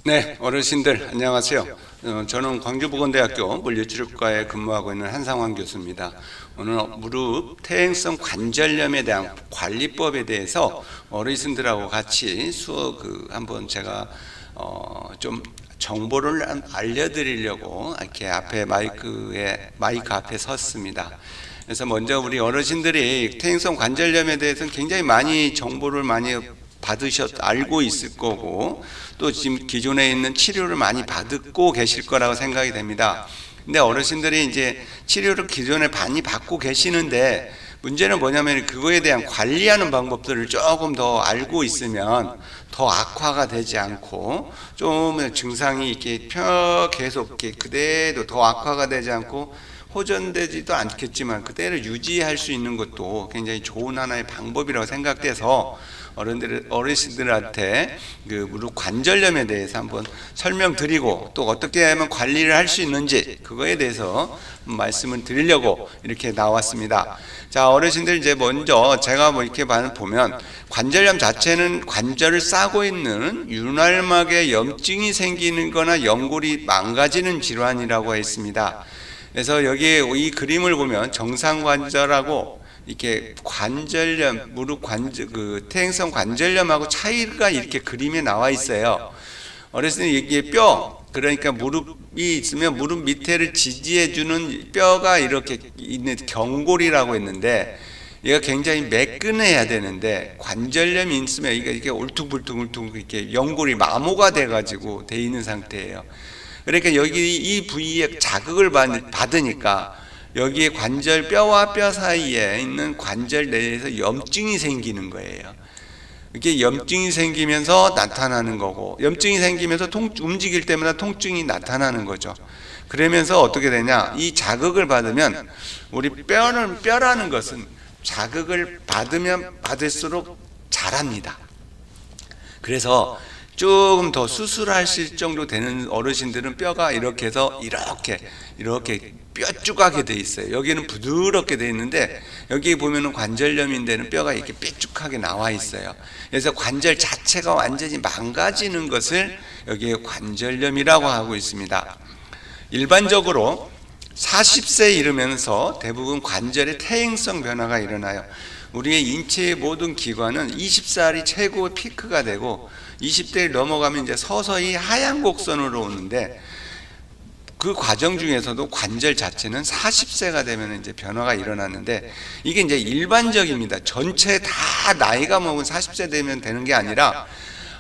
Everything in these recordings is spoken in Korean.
네, 어르신들 안녕하세요. 저는 광주보건대학교 물리치료과에 근무하고 있는 한상환 교수입니다. 오늘 무릎 퇴행성 관절염에 대한 관리법에 대해서 어르신들하고 같이 한번 제가 좀 정보를 알려드리려고 이렇게 앞에 마이크 앞에 섰습니다. 그래서 먼저 우리 어르신들이 퇴행성 관절염에 대해서는 굉장히 많이 정보를 많이 알고 있을 거고, 또 지금 기존에 있는 치료를 많이 받고 계실 거라고 생각이 됩니다. 근데 어르신들이 이제 치료를 기존에 많이 받고 계시는데, 문제는 뭐냐면 그거에 대한 관리하는 방법들을 조금 더 알고 있으면 더 악화가 되지 않고, 좀 증상이 이렇게 계속 이렇게 그대로 더 악화가 되지 않고 호전되지도 않겠지만 그대로 유지할 수 있는 것도 굉장히 좋은 하나의 방법이라고 생각돼서 어르신들한테 그 무릎 관절염에 대해서 한번 설명드리고, 또 어떻게 하면 관리를 할 수 있는지 그거에 대해서 말씀을 드리려고 이렇게 나왔습니다. 자, 어르신들 이제 먼저 제가 이렇게 보면 관절염 자체는 관절을 싸고 있는 윤활막에 염증이 생기는 거나 연골이 망가지는 질환이라고 했습니다. 그래서 여기 이 그림을 보면 정상관절하고 이렇게 관절염, 무릎 퇴행성 관절염하고 차이가 이렇게 그림에 나와 있어요. 어르신들이 이게 그러니까 무릎이 있으면 무릎 밑에를 지지해주는 뼈가 이렇게 있는 경골이라고 했는데, 얘가 굉장히 매끈해야 되는데 관절염이 있으면 이게 울퉁불퉁 이렇게 연골이 마모가 돼가지고 돼 있는 상태예요. 그러니까 여기 이 부위에 자극을 받으니까 여기에 뼈와 뼈 사이에 있는 관절 내에서 염증이 생기는 거예요. 이게 염증이 생기면서 나타나는 거고, 염증이 생기면서 움직일 때마다 통증이 나타나는 거죠. 그러면서 어떻게 되냐, 이 자극을 받으면 우리 뼈라는 것은 자극을 받으면 받을수록 자랍니다. 그래서 조금 더 수술하실 정도 되는 어르신들은 뼈가 이렇게 해서 이렇게 뾰족하게 돼 있어요. 여기는 부드럽게 돼 있는데, 여기 보면은 관절염인데는 뼈가 이렇게 뾰족하게 나와 있어요. 그래서 관절 자체가 완전히 망가지는 것을 여기에 관절염이라고 하고 있습니다. 일반적으로 40세 이르면서 대부분 관절의 퇴행성 변화가 일어나요. 우리의 인체의 모든 기관은 20살이 최고 피크가 되고 20대를 넘어가면 이제 서서히 하향 곡선으로 오는데, 그 과정 중에서도 관절 자체는 40세가 되면 이제 변화가 일어나는데, 이게 이제 일반적입니다. 전체 다 나이가 먹은 40세 되면 되는 게 아니라,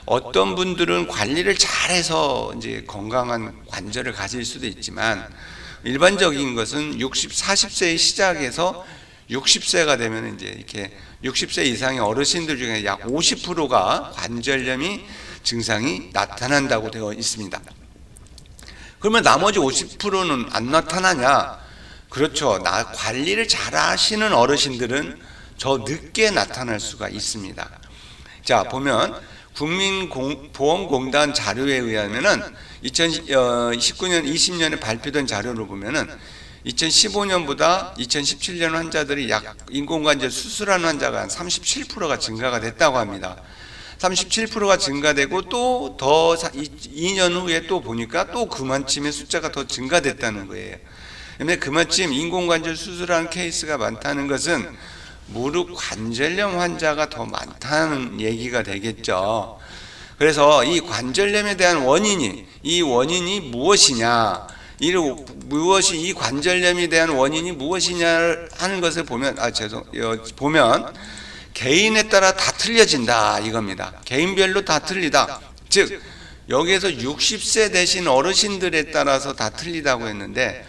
어떤 분들은 관리를 잘해서 이제 건강한 관절을 가질 수도 있지만, 일반적인 것은 40세의 시작에서 60세가 되면 이제 이렇게 60세 이상의 어르신들 중에 약 50%가 관절염이 증상이 나타난다고 되어 있습니다. 그러면 나머지 50%는 안 나타나냐? 그렇죠. 관리를 잘 하시는 어르신들은 더 늦게 나타날 수가 있습니다. 자, 보면 국민보험공단 자료에 의하면은 2019년 20년에 발표된 자료를 보면은 2015년보다 2017년 환자들이 약 인공관절 수술한 환자가 한 37%가 증가가 됐다고 합니다. 37%가 증가되고, 또 더 2년 후에 또 보니까 또 그만큼의 숫자가 더 증가됐다는 거예요. 그런데 그만큼 인공관절 수술하는 케이스가 많다는 것은 무릎 관절염 환자가 더 많다는 얘기가 되겠죠. 그래서 이 관절염에 대한 이 원인이 무엇이냐, 이 관절염에 대한 원인이 무엇이냐 하는 것을 보면, 보면 개인에 따라 다 틀려진다 이겁니다. 개인별로 다 틀리다. 즉 여기에서 60세 되신 어르신들에 따라서 다 틀리다고 했는데,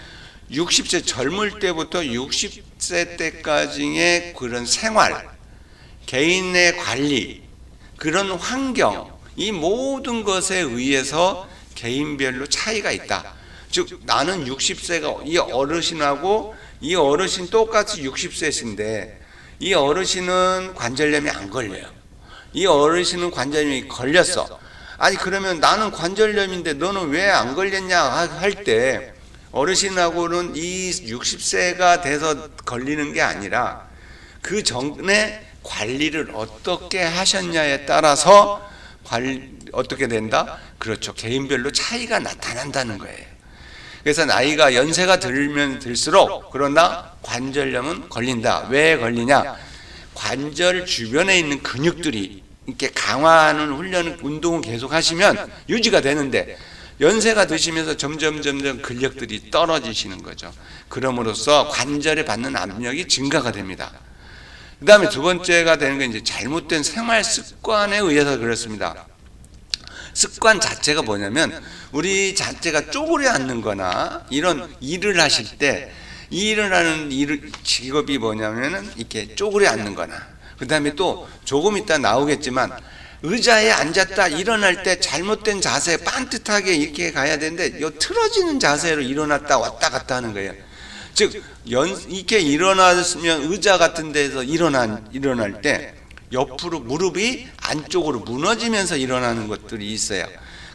60세 젊을 때부터 60세 때까지의 그런 생활, 개인의 관리, 그런 환경, 이 모든 것에 의해서 개인별로 차이가 있다. 즉 나는 60세가 이 어르신하고, 이 어르신 똑같이 60세신데 이 어르신은 관절염이 안 걸려요. 이 어르신은 관절염이 걸렸어. 아니 그러면 나는 관절염인데 너는 왜 안 걸렸냐 할 때, 어르신하고는 이 60세가 돼서 걸리는 게 아니라 그 전에 관리를 어떻게 하셨냐에 따라서 어떻게 된다? 그렇죠. 개인별로 차이가 나타난다는 거예요. 그래서 나이가 연세가 들면 들수록 그러나 관절염은 걸린다. 왜 걸리냐? 관절 주변에 있는 근육들이 이렇게 강화하는 훈련, 운동을 계속 하시면 유지가 되는데 연세가 드시면서 점점 근력들이 떨어지시는 거죠. 그럼으로써 관절에 받는 압력이 증가가 됩니다. 그 다음에 두 번째가 되는 건 이제 잘못된 생활 습관에 의해서 그렇습니다. 습관 자체가 뭐냐면 우리 자체가 쪼그려 앉는 거나 이런 일을 하실 때 이 일을 하는 직업이 뭐냐면은 이렇게 쪼그려 앉는 거나 그 다음에 또 조금 이따 나오겠지만 의자에 앉았다 일어날 때 잘못된 자세 반듯하게 이렇게 가야 되는데 요 틀어지는 자세로 일어났다 왔다 갔다 하는 거예요. 즉 이렇게 일어났으면 의자 같은 데서 일어날 때 옆으로 무릎이 안쪽으로 무너지면서 일어나는 것들이 있어요.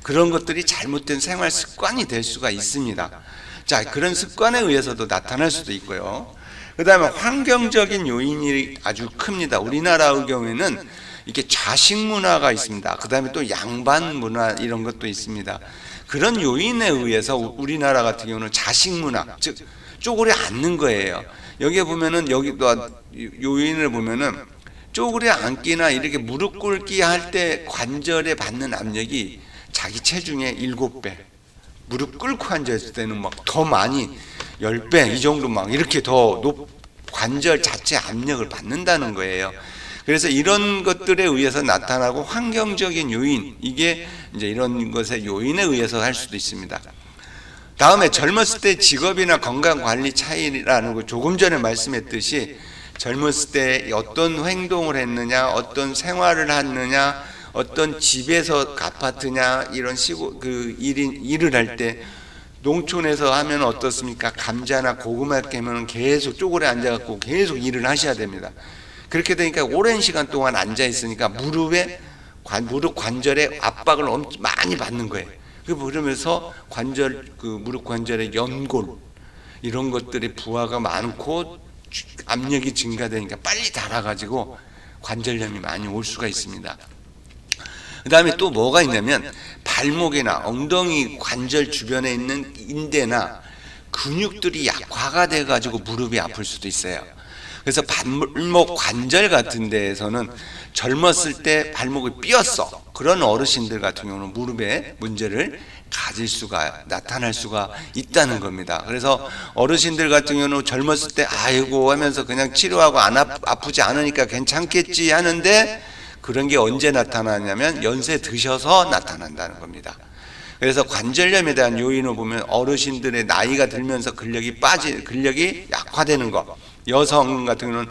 그런 것들이 잘못된 생활 습관이 될 수가 있습니다. 자, 그런 습관에 의해서도 나타날 수도 있고요. 그 다음에 환경적인 요인이 아주 큽니다. 우리나라의 경우에는 이렇게 좌식 문화가 있습니다. 그 다음에 또 양반 문화 이런 것도 있습니다. 그런 요인에 의해서 우리나라 같은 경우는 좌식 문화, 즉 쪼그려 앉는 거예요. 여기에 보면은 여기도 요인을 보면은 쪼그려 앉기나 이렇게 무릎 꿇기 할 때 관절에 받는 압력이 자기 체중의 7배. 무릎 꿇고 앉았을 때는 막 더 많이 10배 이 정도 막 이렇게 더 관절 자체 압력을 받는다는 거예요. 그래서 이런 것들에 의해서 나타나고 환경적인 요인, 이게 이제 이런 것의 요인에 의해서 할 수도 있습니다. 다음에 젊었을 때 직업이나 건강관리 차이라는 거 조금 전에 말씀했듯이 젊었을 때 어떤 행동을 했느냐, 어떤 생활을 했느냐, 어떤 집에서 아파트냐 이런 일을 할 때 농촌에서 하면 어떻습니까? 감자나 고구마 캐면 계속 쪼그려 앉아갖고 계속 일을 하셔야 됩니다. 그렇게 되니까 오랜 시간 동안 앉아 있으니까 무릎 관절에 압박을 많이 받는 거예요. 그러면서 무릎 관절의 연골 이런 것들이 부하가 많고 압력이 증가되니까 빨리 닳아가지고 관절염이 많이 올 수가 있습니다. 그 다음에 또 뭐가 있냐면 발목이나 엉덩이 관절 주변에 있는 인대나 근육들이 약화가 돼가지고 무릎이 아플 수도 있어요. 그래서 발목 관절 같은 데에서는 젊었을 때 발목이 삐었어. 그런 어르신들 같은 경우는 무릎에 문제를 나타날 수가 있다는 겁니다. 그래서 어르신들 같은 경우는 젊었을 때 아이고 하면서 그냥 치료하고 아프지 않으니까 괜찮겠지 하는데 그런 게 언제 나타나냐면 연세 드셔서 나타난다는 겁니다. 그래서 관절염에 대한 요인을 보면 어르신들의 나이가 들면서 근력이 약화되는 것. 여성 같은 경우는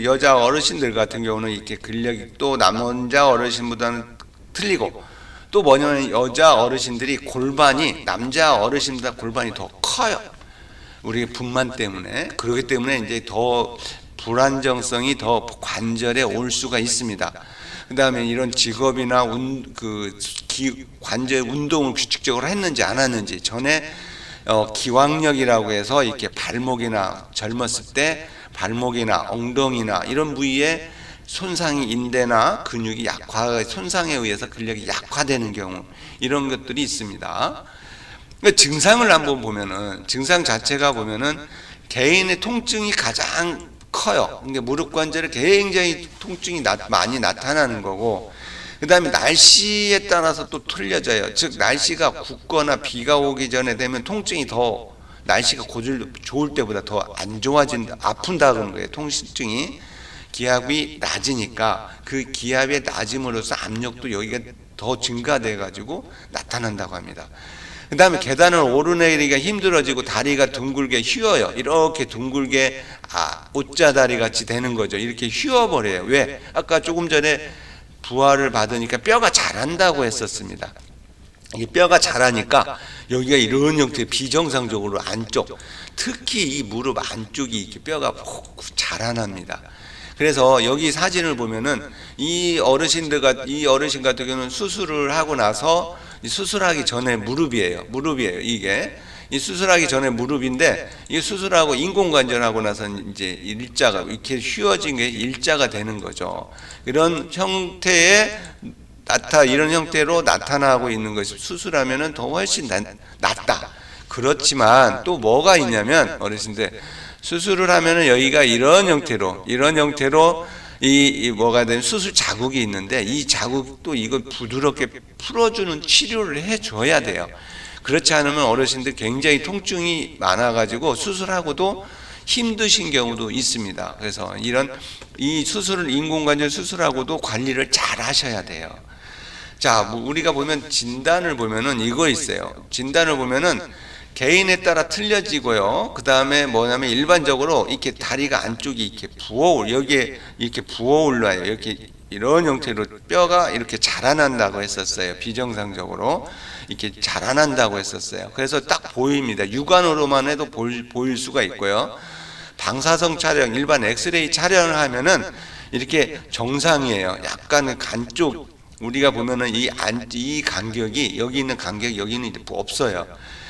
여자 어르신들 같은 경우는 이렇게 근력이 또 남자 어르신보다는 틀리고 또 뭐냐면 여자 어르신들이 남자 어르신보다 골반이 더 커요. 우리 분만 때문에. 그렇기 때문에 이제 더 불안정성이 더 관절에 올 수가 있습니다. 그 다음에 이런 직업이나 관절 운동을 규칙적으로 했는지 안 했는지 전에 기왕력이라고 해서 이렇게 젊었을 때 발목이나 엉덩이나 이런 부위에 손상이 인대나 근육이 손상에 의해서 근력이 약화되는 경우 이런 것들이 있습니다. 증상을 한번 보면은 증상 자체가 보면은 개인의 통증이 가장 커요. 그러니까 무릎 관절에 굉장히 통증이 많이 나타나는 거고 그 다음에 날씨에 따라서 또 틀려져요. 즉 날씨가 굳거나 비가 오기 전에 되면 통증이 더 날씨가 좋을 때보다 더 안 좋아진다, 아픈다 그런 거예요. 통증이 기압이 낮으니까 그 기압의 낮음으로써 압력도 여기가 더 증가돼 가지고 나타난다고 합니다. 그 다음에 계단을 오르내리기가 힘들어지고 다리가 둥글게 휘어요. 이렇게 둥글게 옷자다리 같이 되는 거죠. 이렇게 휘어버려요. 왜? 아까 조금 전에 부하를 받으니까 뼈가 자란다고 했었습니다. 이 뼈가 자라니까 여기가 이런 형태의 비정상적으로 안쪽, 특히 이 무릎 안쪽이 이렇게 뼈가 자라납니다. 그래서 여기 사진을 보면은 이 어르신 같은 경우는 수술을 하고 나서 수술하기 전에 무릎이에요. 이게 이 수술하기 전에 무릎인데 이 수술하고 인공관절하고 나서 이제 일자가 이렇게 휘어진 게 일자가 되는 거죠. 이런 형태의 이런 형태로 나타나고 있는 것이 수술하면은 더 훨씬 낫다. 그렇지만 또 뭐가 있냐면 어르신들 수술을 하면은 여기가 이런 형태로 이 뭐가 되는 수술 자국이 있는데 이 자국도 이걸 부드럽게 풀어주는 치료를 해줘야 돼요. 그렇지 않으면 어르신들 굉장히 통증이 많아가지고 수술하고도 힘드신 경우도 있습니다. 그래서 이 수술을 인공관절 수술하고도 관리를 잘 하셔야 돼요. 자, 우리가 보면 진단을 보면은 이거 있어요. 진단을 보면은 개인에 따라 틀려지고요. 그 다음에 뭐냐면 일반적으로 이렇게 다리가 안쪽이 이렇게 여기에 이렇게 부어 올라요. 이렇게 이런 형태로 뼈가 이렇게 자라난다고 했었어요. 비정상적으로 이렇게 자라난다고 했었어요. 그래서 딱 보입니다. 육안으로만 해도 보일 수가 있고요. 방사성 촬영, 일반 엑스레이 촬영을 하면은 이렇게 정상이에요. 약간 간쪽 우리가 보면은 이 간격이 여기 있는 간격이 여기는 없어요.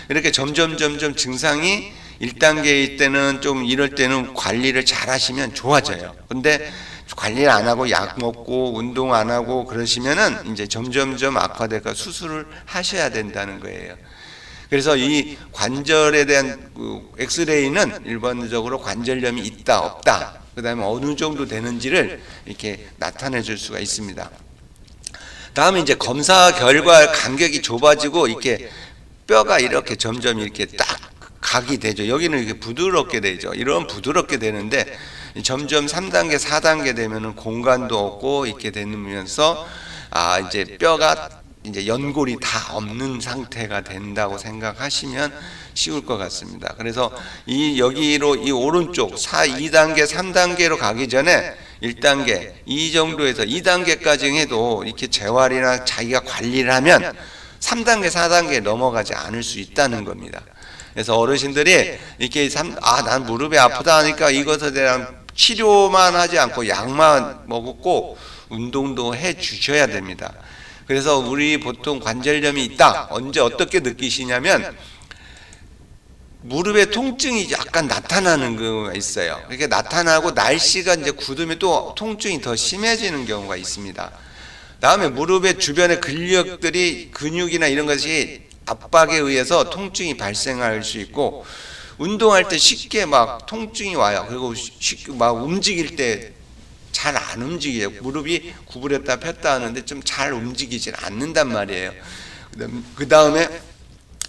이렇게 점점 증상이 1단계일 때는 좀 이럴 때는 관리를 잘 하시면 좋아져요. 근데 관리를 안 하고 약 먹고 운동 안 하고 그러시면은 이제 점점 악화되고 수술을 하셔야 된다는 거예요. 그래서 이 관절에 대한 엑스레이는 일반적으로 관절염이 있다 없다 그 다음에 어느 정도 되는지를 이렇게 나타내 줄 수가 있습니다. 다음에 이제 검사 결과 간격이 좁아지고 이렇게 뼈가 이렇게 점점 이렇게 딱 각이 되죠. 여기는 이렇게 부드럽게 되죠. 이런 부드럽게 되는데 점점 3단계, 4단계 되면은 공간도 없고 이렇게 되면서 이제 뼈가 이제 연골이 다 없는 상태가 된다고 생각하시면 쉬울 것 같습니다. 그래서 여기로 이 오른쪽 2단계, 3단계로 가기 전에 1단계, 이 정도에서 2단계까지 해도 이렇게 재활이나 자기가 관리를 하면 3단계, 4단계에 넘어가지 않을 수 있다는 겁니다. 그래서 어르신들이 이렇게 난 무릎이 아프다 하니까 이것에 대한 치료만 하지 않고 약만 먹고 운동도 해 주셔야 됩니다. 그래서 우리 보통 관절염이 있다. 언제 어떻게 느끼시냐면 무릎에 통증이 약간 나타나는 경우가 있어요. 이렇게 나타나고 날씨가 이제 굳으면 또 통증이 더 심해지는 경우가 있습니다. 다음에 무릎의 주변의 근육이나 이런 것이 압박에 의해서 통증이 발생할 수 있고 운동할 때 쉽게 막 통증이 와요. 그리고 쉽게 막 움직일 때 잘 안 움직여요. 무릎이 구부렸다 폈다 하는데 좀 잘 움직이질 않는단 말이에요. 그 다음에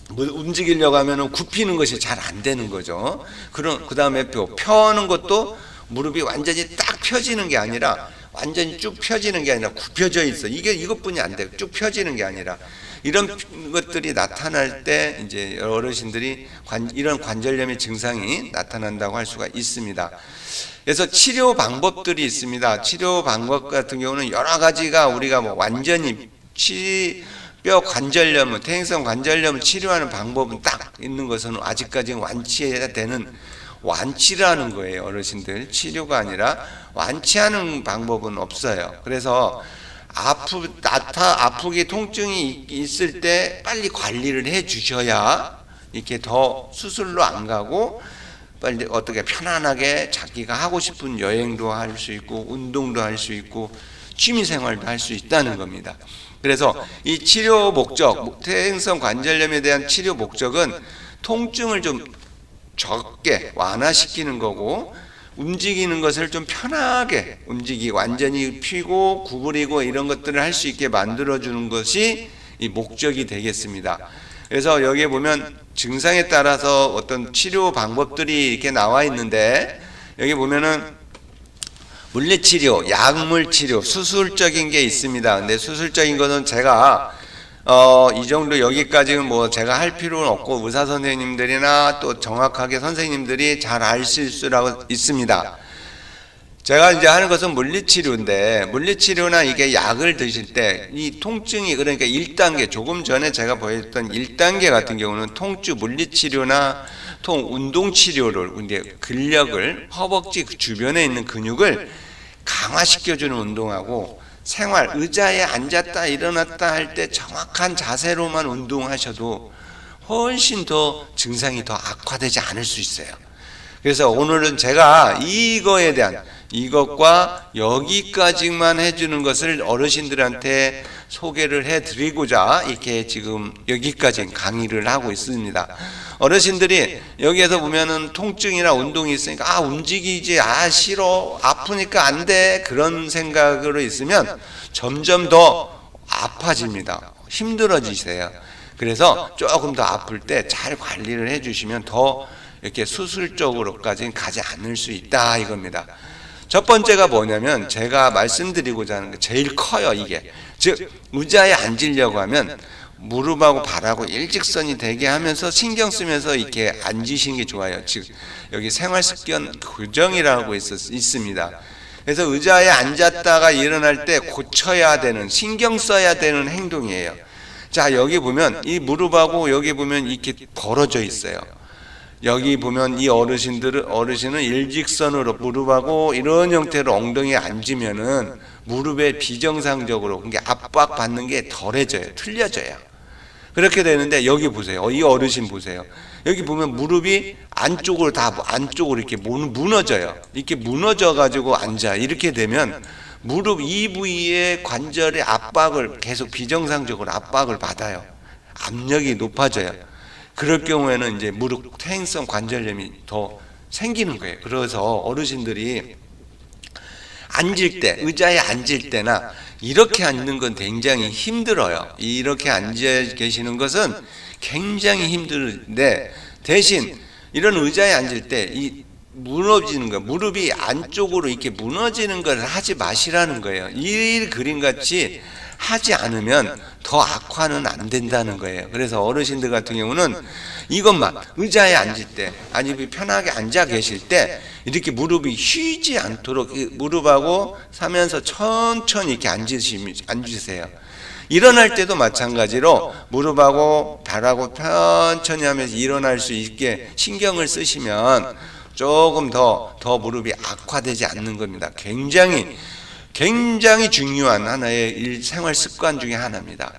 움직이려고 하면 굽히는 것이 잘 안 되는 거죠. 그 다음에 펴는 것도 무릎이 완전히 딱 펴지는 게 아니라 완전히 쭉 펴지는 게 아니라 굽혀져 있어. 이것뿐이 안 돼요. 쭉 펴지는 게 아니라 이런 것들이 나타날 때 이제 어르신들이 이런 관절염의 증상이 나타난다고 할 수가 있습니다. 그래서 치료 방법들이 있습니다. 치료 방법 같은 경우는 여러 가지가 우리가 완전히 뼈 관절염, 퇴행성 관절염을 치료하는 방법은 딱 있는 것은 아직까지 완치해야 되는 완치라는 거예요. 어르신들 치료가 아니라 완치하는 방법은 없어요. 그래서 아프게 통증이 있을 때 빨리 관리를 해 주셔야 이렇게 더 수술로 안 가고 빨리 어떻게 편안하게 자기가 하고 싶은 여행도 할 수 있고 운동도 할 수 있고 취미생활도 할 수 있다는 겁니다. 그래서 이 치료 목적, 퇴행성 관절염에 대한 치료 목적은 통증을 좀 적게 완화시키는 거고 움직이는 것을 좀 편하게 완전히 펴고 구부리고 이런 것들을 할 수 있게 만들어주는 것이 이 목적이 되겠습니다. 그래서 여기에 보면 증상에 따라서 어떤 치료 방법들이 이렇게 나와 있는데 여기 보면은 물리치료, 약물치료, 수술적인 게 있습니다. 근데 수술적인 거는 제가 이 정도 여기까지는 뭐 제가 할 필요는 없고 의사 선생님들이나 또 정확하게 선생님들이 잘 알 수 있습니다. 제가 이제 하는 것은 물리치료인데 물리치료나 이게 약을 드실 때 이 통증이 그러니까 1단계 조금 전에 제가 보였던 1단계 같은 경우는 통증 물리치료나 운동치료를 이제 근력을 허벅지 주변에 있는 근육을 강화시켜주는 운동하고 생활 의자에 앉았다 일어났다 할 때 정확한 자세로만 운동하셔도 훨씬 더 증상이 더 악화되지 않을 수 있어요. 그래서 오늘은 제가 이것과 여기까지만 해주는 것을 어르신들한테 소개를 해드리고자 이렇게 지금 여기까지 강의를 하고 있습니다. 어르신들이 여기에서 보면은 통증이나 운동이 있으니까 움직이지, 싫어, 아프니까 안 돼, 그런 생각으로 있으면 점점 더 아파집니다. 힘들어지세요. 그래서 조금 더 아플 때 잘 관리를 해주시면 더 이렇게 수술 쪽으로까지는 가지 않을 수 있다 이겁니다. 첫 번째가 뭐냐면 제가 말씀드리고자 하는 게 제일 커요. 이게 즉 의자에 앉으려고 하면 무릎하고 발하고 일직선이 되게 하면서 신경 쓰면서 이렇게 앉으시는 게 좋아요. 즉 여기 생활습관 교정이라고 있습니다. 그래서 의자에 앉았다가 일어날 때 고쳐야 되는, 신경 써야 되는 행동이에요. 자, 여기 보면 이 무릎하고 여기 보면 이렇게 벌어져 있어요. 여기 보면 이 어르신은 일직선으로 무릎하고 이런 형태로 엉덩이에 앉으면은 무릎에 비정상적으로 그게 압박받는 게 덜해져요. 틀려져요. 그렇게 되는데 여기 보세요. 이 어르신 보세요. 여기 보면 무릎이 안쪽으로 이렇게 무너져요. 이렇게 무너져 가지고 앉아. 이렇게 되면 무릎 이 부위의 관절의 압박을 계속 비정상적으로 압박을 받아요. 압력이 높아져요. 그럴 경우에는 이제 무릎 퇴행성 관절염이 더 생기는 거예요. 그래서 어르신들이 앉을 때, 의자에 앉을 때나 이렇게 앉는 건 굉장히 힘들어요. 이렇게 앉아 계시는 것은 굉장히 힘든데 대신 이런 의자에 앉을 때 이 무너지는 거, 무릎이 안쪽으로 이렇게 무너지는 걸 하지 마시라는 거예요. 이 그림같이 하지 않으면 더 악화는 안 된다는 거예요. 그래서 어르신들 같은 경우는 이것만 의자에 앉을 때 아니면 편하게 앉아 계실 때 이렇게 무릎이 휘지 않도록 무릎하고 사면서 천천히 이렇게 앉으세요. 일어날 때도 마찬가지로 무릎하고 발하고 천천히 하면서 일어날 수 있게 신경을 쓰시면 조금 더 무릎이 악화되지 않는 겁니다. 굉장히 중요한 하나의 생활 습관 중에 하나입니다.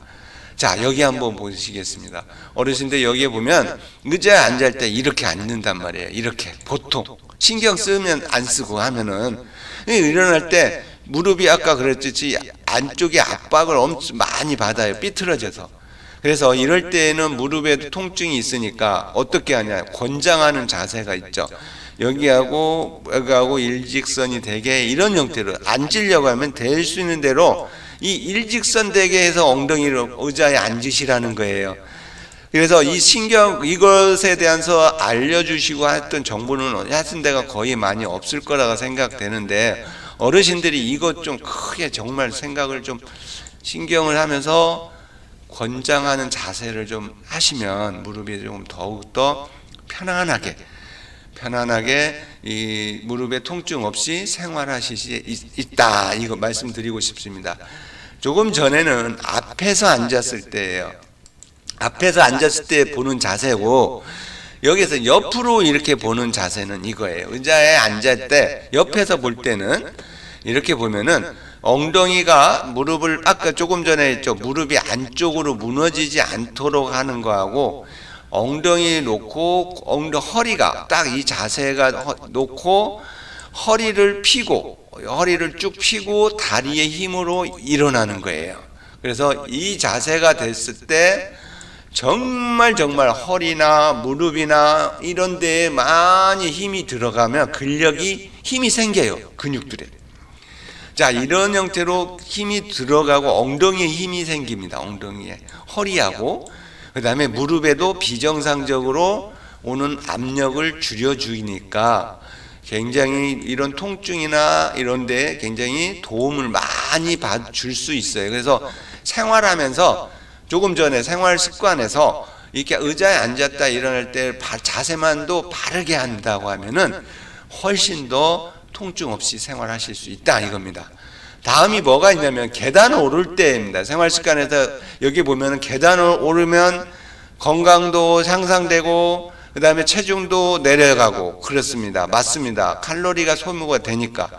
자, 여기 한번 보시겠습니다. 어르신들 여기에 보면 의자에 앉을 때 이렇게 앉는단 말이에요. 이렇게 보통 신경 쓰면 안 쓰고 하면은 일어날 때 무릎이 아까 그랬듯이 안쪽에 압박을 엄청 많이 받아요. 삐뚤어져서. 그래서 이럴 때는 무릎에 통증이 있으니까 어떻게 하냐, 권장하는 자세가 있죠. 여기하고 일직선이 되게 이런 형태로 앉으려고 하면 될 수 있는 대로 이 일직선 되게 해서 엉덩이로 의자에 앉으시라는 거예요. 그래서 이 이것에 대해서 알려주시고 했던 정보는 하여튼 데가 거의 많이 없을 거라고 생각되는데 어르신들이 이것 좀 크게 정말 생각을 좀 신경을 하면서 권장하는 자세를 좀 하시면 무릎이 좀 더욱더 편안하게 이 무릎에 통증 없이 생활하실 수 있다. 이거 말씀드리고 싶습니다. 조금 전에는 앞에서 앉았을 때예요. 앞에서 앉았을 때 보는 자세고 여기서 옆으로 이렇게 보는 자세는 이거예요. 의자에 앉을 때 옆에서 볼 때는 이렇게 보면은 엉덩이가 무릎을 아까 조금 전에 했죠. 무릎이 안쪽으로 무너지지 않도록 하는 거하고 엉덩이 놓고 허리가 딱 이 자세가 놓고 허리를 쭉 펴고 다리의 힘으로 일어나는 거예요. 그래서 이 자세가 됐을 때 정말 허리나 무릎이나 이런 데에 많이 힘이 들어가면 힘이 생겨요. 근육들에. 자, 이런 형태로 힘이 들어가고 엉덩이에 힘이 생깁니다. 엉덩이에. 허리하고 그 다음에 무릎에도 비정상적으로 오는 압력을 줄여주니까 굉장히 이런 통증이나 이런 데에 굉장히 도움을 많이 줄 수 있어요. 그래서 생활하면서 조금 전에 생활 습관에서 이렇게 의자에 앉았다 일어날 때 자세만도 바르게 한다고 하면은 훨씬 더 통증 없이 생활하실 수 있다 이겁니다. 다음이 뭐가 있냐면 계단을 오를 때입니다. 생활 습관에서 여기 보면은 계단을 오르면 건강도 향상되고 그 다음에 체중도 내려가고 그렇습니다. 맞습니다. 칼로리가 소모가 되니까.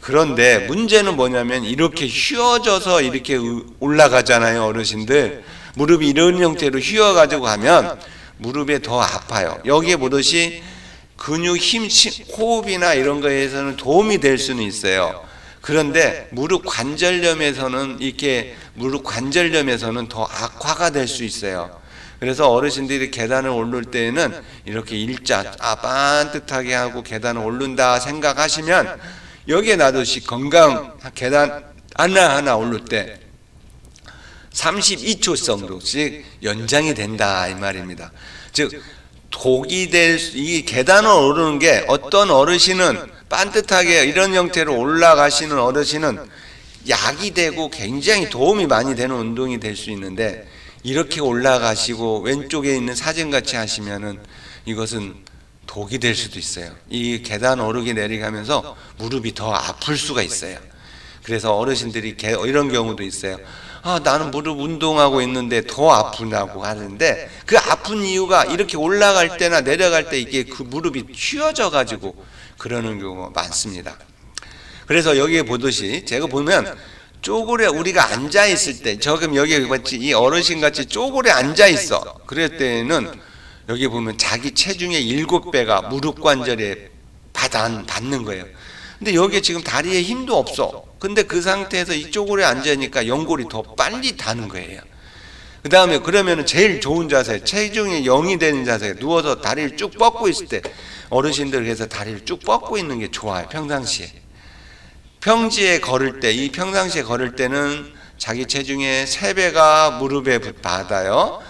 그런데 문제는 뭐냐면 이렇게 휘어져서 이렇게 올라가잖아요. 어르신들 무릎이 이런 형태로 휘어가지고 가면 무릎에 더 아파요. 여기에 보듯이 근육 힘, 호흡이나 이런 거에서는 도움이 될 수는 있어요. 그런데 무릎 관절염에서는 더 악화가 될 수 있어요. 그래서 어르신들이 계단을 오를 때에는 이렇게 일자 반듯하게 하고 계단을 오른다 생각하시면 여기에 놔두시 건강 계단 하나하나 오를 때 32초 정도씩 연장이 된다 이 말입니다. 즉 이 계단을 오르는 게 어떤 어르신은 반듯하게 이런 형태로 올라가시는 어르신은 약이 되고 굉장히 도움이 많이 되는 운동이 될 수 있는데 이렇게 올라가시고 왼쪽에 있는 사진같이 하시면은 이것은 독이 될 수도 있어요. 이 계단 오르기 내리가면서 무릎이 더 아플 수가 있어요. 그래서 어르신들이 이런 경우도 있어요. 나는 무릎 운동하고 있는데 더 아프다고 하는데 그 아픈 이유가 이렇게 올라갈 때나 내려갈 때 이게 그 무릎이 휘어져 가지고 그러는 경우가 많습니다. 그래서 여기에 보듯이 제가 보면 쪼그려 우리가 앉아 있을 때 지금 여기 같이 이 어르신 같이 쪼그려 앉아 있어. 그럴 때는 여기 보면 자기 체중의 7배가 무릎 관절에 받는 거예요. 근데 여기에 지금 다리에 힘도 없어. 근데 그 상태에서 이쪽으로 앉으니까 연골이 더 빨리 닿는 거예요. 그 다음에 그러면 제일 좋은 자세, 체중이 0이 되는 자세, 누워서 다리를 쭉 뻗고 있을 때 어르신들 그래서 다리를 쭉 뻗고 있는 게 좋아요. 평상시에. 평지에 걸을 때, 이 평상시에 걸을 때는 자기 체중의 3배가 무릎에 받아요.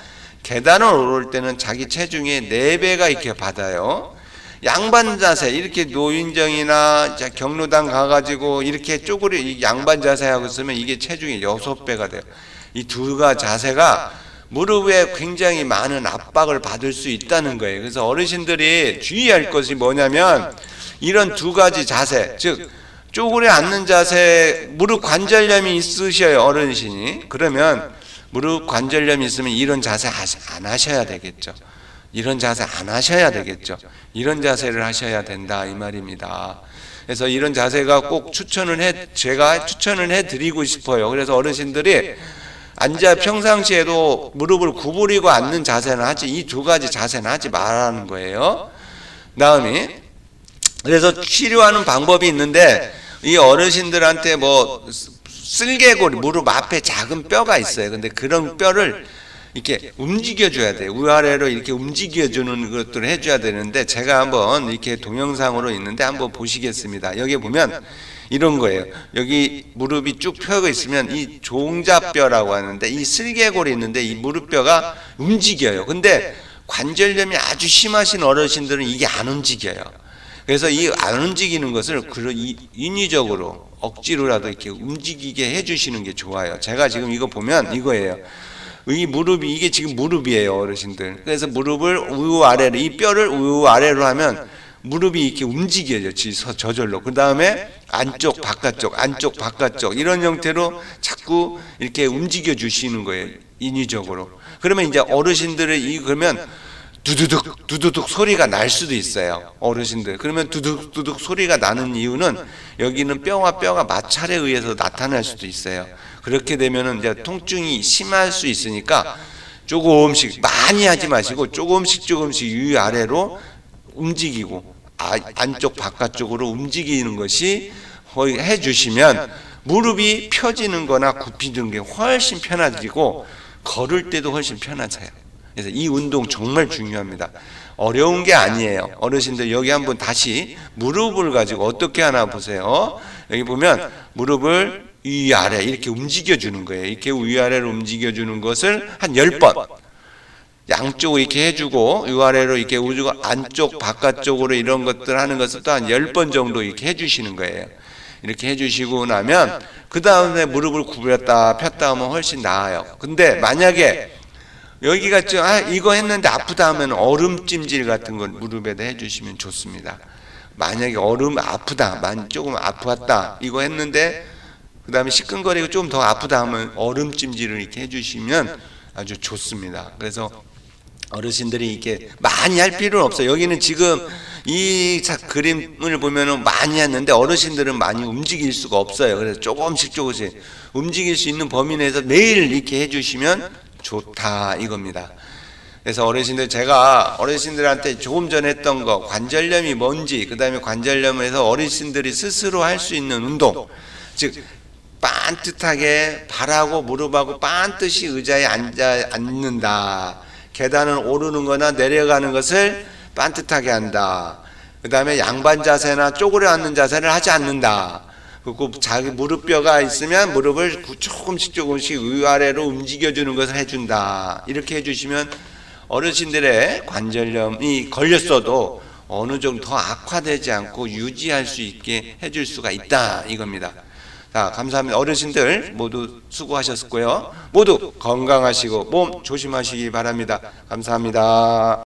계단을 오를 때는 자기 체중의 4배가 이렇게 받아요. 양반 자세, 이렇게 노인정이나 경로당 가가지고 이렇게 쪼그려 양반 자세하고 있으면 이게 체중이 6배가 돼요. 이 두 가지 자세가 무릎에 굉장히 많은 압박을 받을 수 있다는 거예요. 그래서 어르신들이 주의할 것이 뭐냐면 이런 두 가지 자세, 즉 쪼그려 앉는 자세, 무릎 관절염이 있으셔요, 어르신이. 그러면 무릎 관절염이 있으면 이런 자세 안 하셔야 되겠죠. 이런 자세 안 하셔야 되겠죠. 이런 자세를 하셔야 된다 이 말입니다. 그래서 이런 자세가 꼭 제가 추천을 해드리고 싶어요. 그래서 어르신들이 평상시에도 무릎을 구부리고 앉는 자세는 하지 이 두 가지 자세는 하지 말라는 거예요. 다음에 그래서 치료하는 방법이 있는데 이 어르신들한테 쓸개골 무릎 앞에 작은 뼈가 있어요. 근데 그런 뼈를 이렇게 움직여줘야 돼요. 위아래로 이렇게 움직여주는 것들을 해줘야 되는데 제가 한번 이렇게 동영상으로 있는데 한번 보시겠습니다. 여기 보면 이런 거예요. 여기 무릎이 쭉 펴고 있으면 이 종자뼈라고 하는데 이 쓸개골이 있는데 이 무릎뼈가 움직여요. 근데 관절염이 아주 심하신 어르신들은 이게 안 움직여요. 그래서 이 안 움직이는 것을 인위적으로 억지로라도 이렇게 움직이게 해주시는 게 좋아요. 제가 지금 이거 보면 이거예요. 이 무릎이 이게 지금 무릎이에요, 어르신들. 그래서 무릎을 위아래로 이 뼈를 위아래로 하면 무릎이 이렇게 움직여져 저절로. 그 다음에 안쪽 바깥쪽 이런 형태로 자꾸 이렇게 움직여 주시는 거예요, 인위적으로. 그러면 이제 어르신들이 그러면 두두둑 소리가 날 수도 있어요, 어르신들. 그러면 두둑 소리가 나는 이유는 여기는 뼈와 뼈가 마찰에 의해서 나타날 수도 있어요. 그렇게 되면은 이제 통증이 심할 수 있으니까 조금씩 많이 하지 마시고 조금씩 위아래로 움직이고 안쪽 바깥쪽으로 움직이는 것이 해주시면 무릎이 펴지는 거나 굽히는 게 훨씬 편해지고 걸을 때도 훨씬 편하세요. 그래서 이 운동 정말 중요합니다. 어려운 게 아니에요. 어르신들 여기 한번 다시 무릎을 가지고 어떻게 하나 보세요. 여기 보면 무릎을 위아래 이렇게 움직여주는 거예요. 이렇게 위아래로 움직여주는 것을 한 10번 양쪽으로 이렇게 해주고 위아래로 이렇게 우주가 안쪽 바깥쪽으로 이런 것들 하는 것을 또 한 10번 정도 이렇게 해주시는 거예요. 이렇게 해주시고 나면 그 다음에 무릎을 구부렸다 폈다 하면 훨씬 나아요. 근데 만약에 여기가 이거 했는데 아프다 하면 얼음찜질 같은 걸 무릎에다 해주시면 좋습니다. 만약에 아프다, 조금 아팠다 이거 했는데 그 다음에 시큰거리고 좀 더 아프다 하면 얼음찜질을 이렇게 해주시면 아주 좋습니다. 그래서 어르신들이 이렇게 많이 할 필요는 없어요. 여기는 지금 이 그림을 보면은 많이 했는데 어르신들은 많이 움직일 수가 없어요. 그래서 조금씩 움직일 수 있는 범위 내에서 매일 이렇게 해주시면 좋다 이겁니다. 그래서 제가 어르신들한테 조금 전에 했던 거 관절염이 뭔지, 그 다음에 관절염에서 어르신들이 스스로 할 수 있는 운동, 즉 반듯하게 발하고 무릎하고 반듯이 의자에 앉는다. 계단을 오르는 거나 내려가는 것을 반듯하게 한다. 그 다음에 양반 자세나 쪼그려 앉는 자세를 하지 않는다. 그리고 자기 무릎뼈가 있으면 무릎을 조금씩 위아래로 움직여주는 것을 해준다. 이렇게 해주시면 어르신들의 관절염이 걸렸어도 어느 정도 더 악화되지 않고 유지할 수 있게 해줄 수가 있다 이겁니다. 자, 감사합니다. 어르신들 모두 수고하셨고요. 모두 건강하시고 몸 조심하시기 바랍니다. 감사합니다.